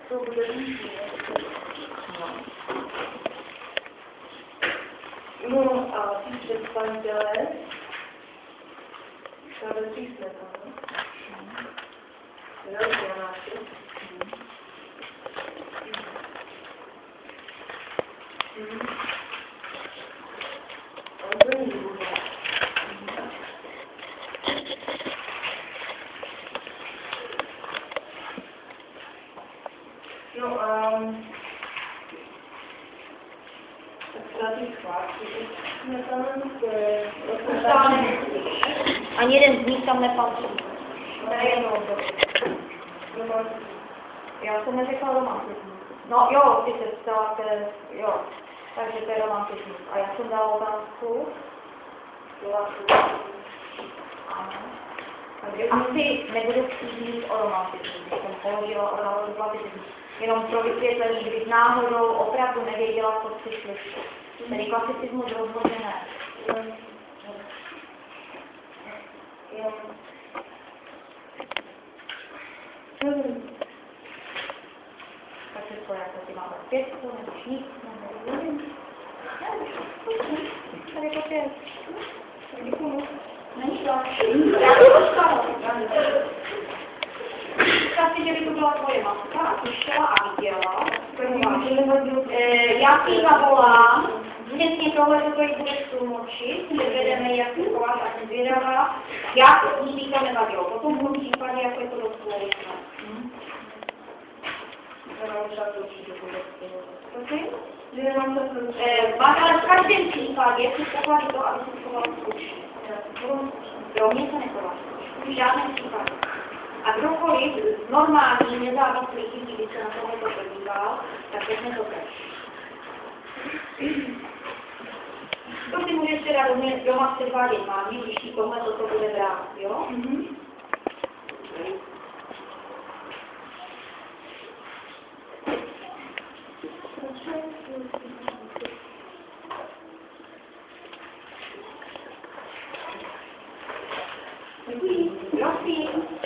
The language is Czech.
To bude líbí. No a ty představitelé, tady jsme tam. No ani jeden z nich tam nepatří. Já jsem neřekla romantismus. No jo, ty se ptala, jo, takže to je romantismus. A já jsem dala otázku. Ano. Takže asi nebudu chtít o romantismu, když jsem položila o romantismu. Jenom pro vysvětlení, kdybych náhodou opravdu nevěděla, co chci slyšet. Tedy klasicismus rozhodně ne. Tak to jako ty máme pětku, nebo šípku, nebo nevím. Tady to je. Děkuju. Není to. Já to dostanu. Představ si, že by to byla tvoje matka a ty šla a viděla. Já si ji zavolám. Přesně tohle, že to jí budeš tlumočit, převedeme, jak se chováš a jsem zvědavá. Já to s ní to nevadilo. Potom v tom případě, jako je to dost společné. Ale v každém případě předpokládí to, aby se chovala slušně. Jo, mě se nechová slušně. V žádném případě. A kdokoliv normální, nezávislý lidí, když se na tohle podíval, tak řekne to tež. To si můžeš teda doma předvádět mámě, když jí tohle toto bude brát, jo? Děkuji. Prosím.